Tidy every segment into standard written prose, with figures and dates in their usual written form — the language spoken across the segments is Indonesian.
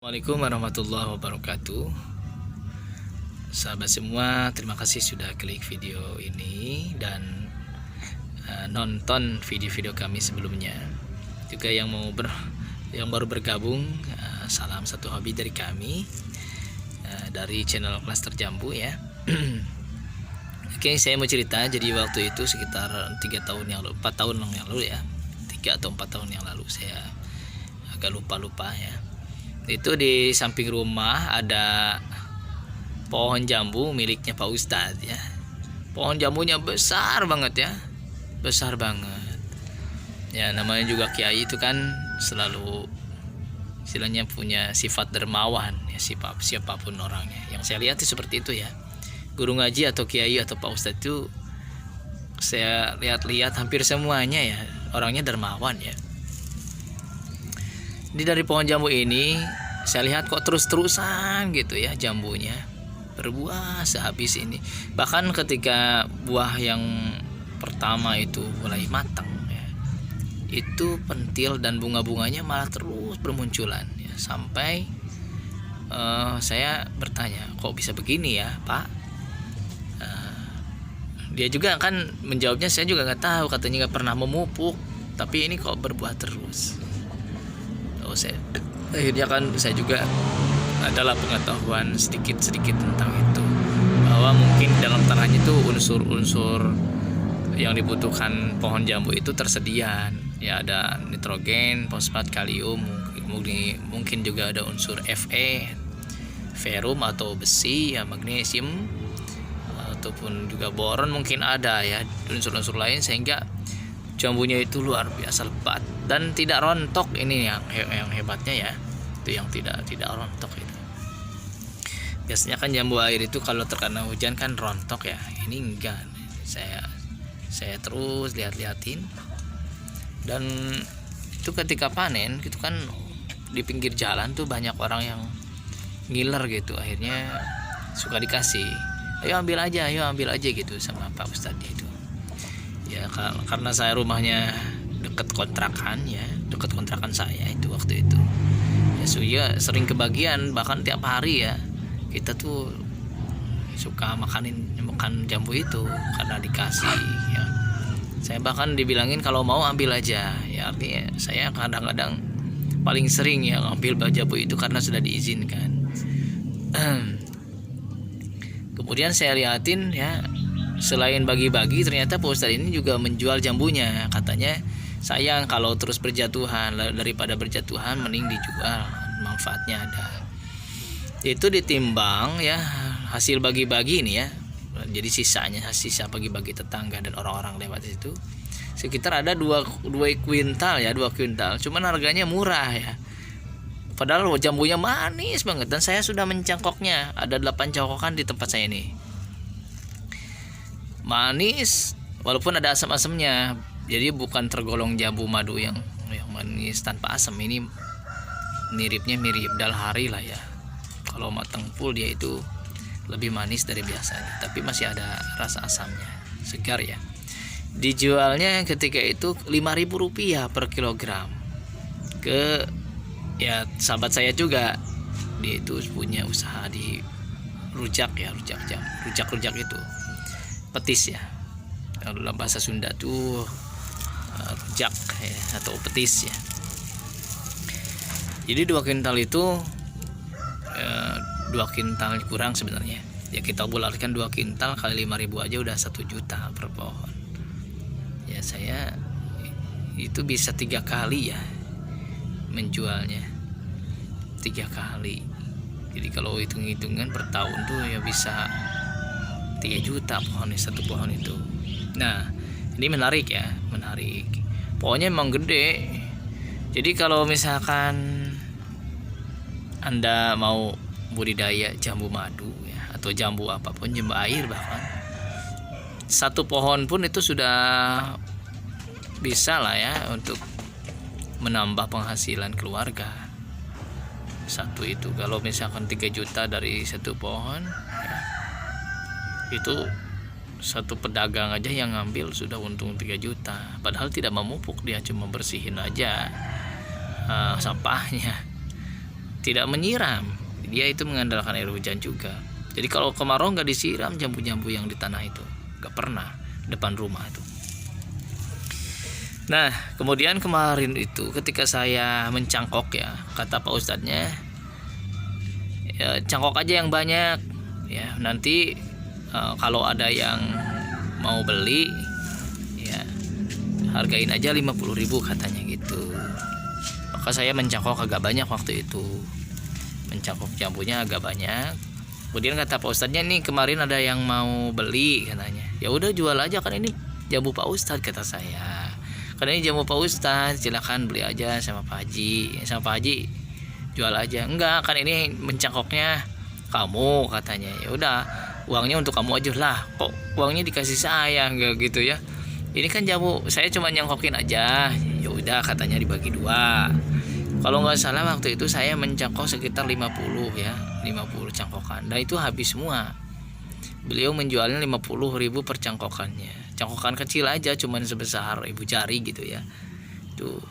Assalamualaikum warahmatullahi wabarakatuh. Sahabat semua, terima kasih sudah klik video ini dan nonton video-video kami sebelumnya. Juga yang baru bergabung, salam satu hobi dari kami, dari channel Klaster Jambu ya. Oke, saya mau cerita. Jadi waktu itu sekitar 4 tahun yang lalu ya, 3 atau 4 tahun yang lalu, saya agak lupa ya. Itu di samping rumah ada pohon jambu miliknya Pak Ustadz ya. Pohon jambunya besar banget ya, besar banget ya. Namanya juga kiai itu kan selalu istilahnya punya sifat dermawan ya, siapapun orangnya. Yang saya lihat itu seperti itu ya. Guru ngaji atau kiai atau Pak Ustadz itu saya lihat hampir semuanya ya orangnya dermawan ya. Ini dari pohon jambu ini saya lihat kok terus-terusan gitu ya jambunya berbuah sehabis ini. Bahkan ketika buah yang pertama itu mulai matang ya, itu pentil dan bunga-bunganya malah terus bermunculan ya. Sampai saya bertanya, kok bisa begini ya Pak? Dia juga kan menjawabnya, saya juga nggak tahu, katanya nggak pernah memupuk, tapi ini kok berbuah terus. Akhirnya kan saya juga adalah pengetahuan sedikit tentang itu, bahwa mungkin dalam tanahnya itu unsur-unsur yang dibutuhkan pohon jambu itu tersedia ya, ada nitrogen, fosfat, kalium, mungkin juga ada unsur Fe, ferum atau besi ya, magnesium ataupun juga boron, mungkin ada ya unsur-unsur lain, sehingga jambunya itu luar biasa lebat dan tidak rontok. Ini yang hebatnya ya, itu yang tidak rontok itu. Biasanya kan jambu air itu kalau terkena hujan kan rontok ya, ini enggak. Saya terus lihatin, dan itu ketika panen gitu kan di pinggir jalan tuh banyak orang yang ngiler gitu, akhirnya suka dikasih, ayo ambil aja gitu sama Pak Ustadz itu ya. Karena saya rumahnya dekat kontrakan ya, dekat kontrakan saya itu waktu itu ya, sering kebagian, bahkan tiap hari ya kita tuh suka makan jambu itu karena dikasih ya. Saya bahkan dibilangin kalau mau ambil aja ya, artinya saya kadang-kadang paling sering ya ngambil jambu itu karena sudah diizinkan. Kemudian saya liatin ya, selain bagi-bagi, ternyata Pak Ustadz ini juga menjual jambunya. Katanya sayang kalau terus berjatuhan, daripada berjatuhan mending dijual, manfaatnya ada. Itu ditimbang ya hasil bagi-bagi ini ya, jadi sisa bagi-bagi tetangga dan orang-orang lewat itu sekitar ada 2 kuintal ya, 2 kuintal. Cuman harganya murah ya, padahal jambunya manis banget, dan saya sudah mencangkoknya. Ada 8 cangkokan di tempat saya ini, manis walaupun ada asam-asamnya. Jadi bukan tergolong jambu madu yang manis tanpa asam. Ini mirip dalhari lah ya. Kalau matang full dia itu lebih manis dari biasanya, tapi masih ada rasa asamnya, segar ya. Dijualnya ketika itu Rp5.000 per kilogram ke ya sahabat saya juga. Dia itu punya usaha di rujak itu petis ya, kalau dalam bahasa Sunda tuh rujak ya, atau petis ya. Jadi 2 kintal itu 2 kintal kurang sebenarnya ya, kita bulatkan 2 kintal kali 5.000 aja udah 1 juta per pohon ya. Saya itu bisa 3 kali ya menjualnya, 3 kali. Jadi kalau hitung-hitungan per tahun tuh ya bisa 3 juta satu pohon itu. Nah ini menarik ya, pohonnya emang gede. Jadi kalau misalkan Anda mau budidaya jambu madu ya, atau jambu apapun, jambu air bahkan, 1 pohon pun itu sudah bisa lah ya untuk menambah penghasilan keluarga. Satu itu kalau misalkan 3 juta dari 1 pohon ya, itu satu pedagang aja yang ngambil sudah untung 3 juta, padahal tidak memupuk, dia cuma bersihin aja sampahnya. tidak menyiram, dia itu mengandalkan air hujan juga. Jadi kalau kemarau nggak disiram jambu-jambu yang di tanah itu, nggak pernah, depan rumah itu. Nah kemudian kemarin itu ketika saya mencangkok ya, kata Pak Ustadznya, ya, cangkok aja yang banyak ya, nanti kalau ada yang mau beli ya hargain aja 50.000 katanya gitu. Maka saya mencangkok agak banyak waktu itu, mencangkok jambunya agak banyak. Kemudian kata Pak Ustadznya, nih kemarin ada yang mau beli katanya. Ya udah jual aja, kan ini jambu Pak Ustadz, kata saya. Karena ini jambu Pak Ustadz, silakan beli aja sama Pak Haji. Sama Pak Haji jual aja. Enggak, kan ini mencangkoknya kamu, katanya. Ya udah, uangnya untuk kamu aja lah. Kok uangnya dikasih saya, enggak gitu ya. Ini kan jambu saya cuma nyangkokin aja. Ya udah, katanya dibagi 2. Kalau nggak salah waktu itu saya mencangkok sekitar 50 ya, 50 cangkokan. Nah itu habis semua. Beliau menjualnya 50.000 per cangkokannya. Cangkokan kecil aja, cuman sebesar ibu jari gitu ya. Tuh.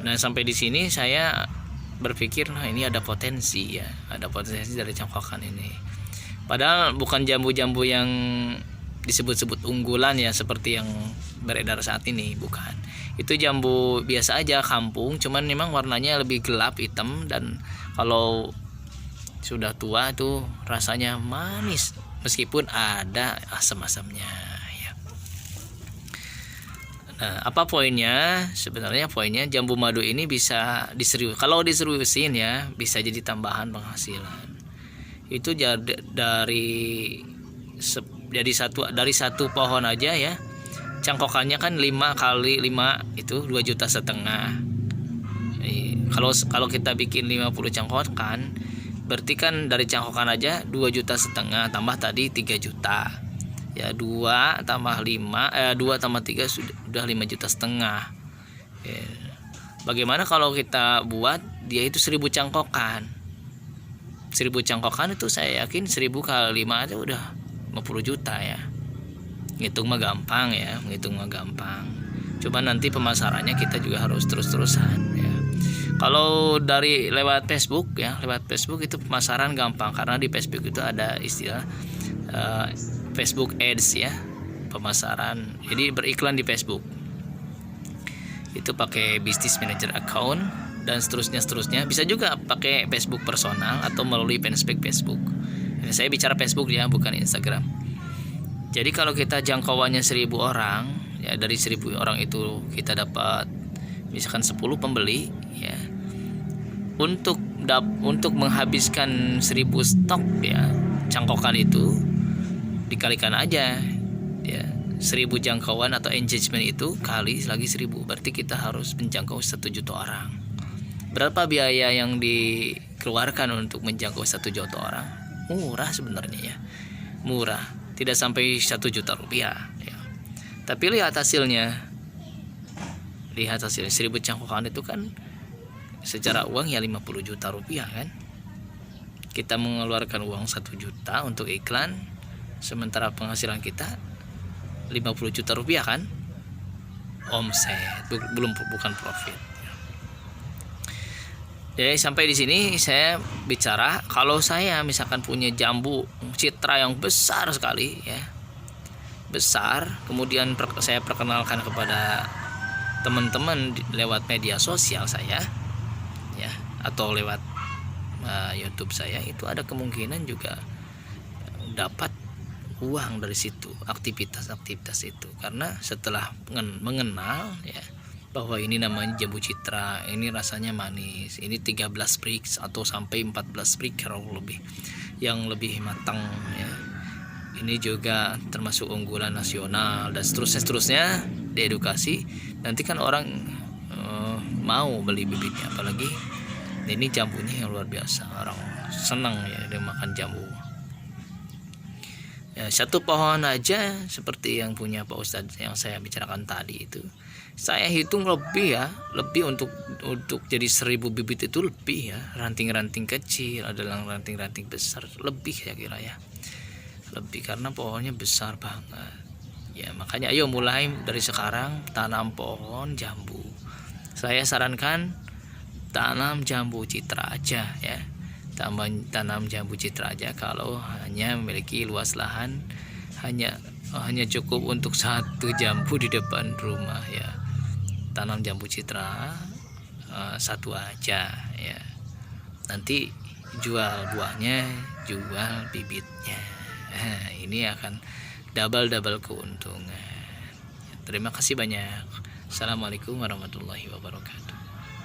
Nah sampai di sini saya berpikir, nah ini ada potensi ya, ada potensi dari cangkokan ini. Padahal bukan jambu-jambu yang disebut-sebut unggulan ya, seperti yang beredar saat ini, bukan. Itu jambu biasa aja kampung, cuman memang warnanya lebih gelap hitam, dan kalau sudah tua tuh rasanya manis meskipun ada asam-asamnya ya. Nah, apa poinnya? Sebenarnya poinnya jambu madu ini bisa diserius. Kalau diseriusin ya bisa jadi tambahan penghasilan. Itu dari satu pohon aja ya. Cangkokannya kan 5 kali 5 itu 2,5 juta. Kalau kita bikin 50 cangkokan, berarti kan dari cangkokan aja 2,5 juta, tambah tadi 3 juta. Ya 2 tambah 5 2 tambah 3 sudah 5,5 juta. Ya. Bagaimana kalau kita buat dia itu 1.000 cangkokan? 1.000 cangkokan itu saya yakin 1.000 kali 5 aja udah 50 juta ya. Ngitung mah gampang ya, Coba nanti pemasarannya kita juga harus terus-terusan ya. Kalau dari lewat Facebook ya, itu pemasaran gampang, karena di Facebook itu ada istilah Facebook Ads ya, pemasaran. Jadi beriklan di Facebook. Itu pakai Business Manager account dan seterusnya. Bisa juga pakai Facebook personal atau melalui fanspage Facebook. Ini saya bicara Facebook ya, bukan Instagram. Jadi kalau kita jangkauannya 1.000 orang ya, dari 1.000 orang itu kita dapat misalkan 10 pembeli ya, untuk menghabiskan 1.000 stok ya cangkokan itu dikalikan aja ya, 1.000 jangkauan atau engagement itu kali lagi 1.000, berarti kita harus menjangkau 1 juta orang. Berapa biaya yang dikeluarkan untuk menjangkau 1 juta orang? Murah sebenarnya ya, murah, tidak sampai 1 juta rupiah ya. Tapi lihat hasilnya, 1.000 cangkokan itu kan secara uang ya 50 juta rupiah kan. Kita mengeluarkan uang 1 juta untuk iklan, sementara penghasilan kita 50 juta rupiah kan, omset, bukan profit. Jadi sampai di sini saya bicara, kalau saya misalkan punya jambu citra yang besar sekali ya, kemudian saya perkenalkan kepada teman-teman lewat media sosial saya ya, atau lewat YouTube saya, itu ada kemungkinan juga dapat uang dari situ, aktivitas itu, karena setelah mengenal ya bahwa ini namanya jambu citra, ini rasanya manis, ini 13 brix atau sampai 14 brix kalau lebih, yang lebih matang ya, ini juga termasuk unggulan nasional, dan seterusnya diedukasi. Nanti kan orang mau beli bibitnya, apalagi ini jambunya yang luar biasa, orang senang ya dia makan jambu ya. 1 pohon aja seperti yang punya Pak Ustadz yang saya bicarakan tadi itu, saya hitung lebih untuk jadi 1.000 bibit itu lebih ya, ranting-ranting kecil, ada ranting-ranting besar, lebih saya kira ya, lebih, karena pohonnya besar banget ya. Makanya ayo mulai dari sekarang tanam pohon jambu. Saya sarankan tanam jambu citra aja ya. Tanam jambu citra aja kalau hanya memiliki luas lahan hanya cukup untuk 1 jambu di depan rumah ya. Tanam jambu citra 1 aja ya. Nanti jual buahnya, jual bibitnya. Ini akan double keuntungan. Terima kasih banyak. Assalamualaikum warahmatullahi wabarakatuh.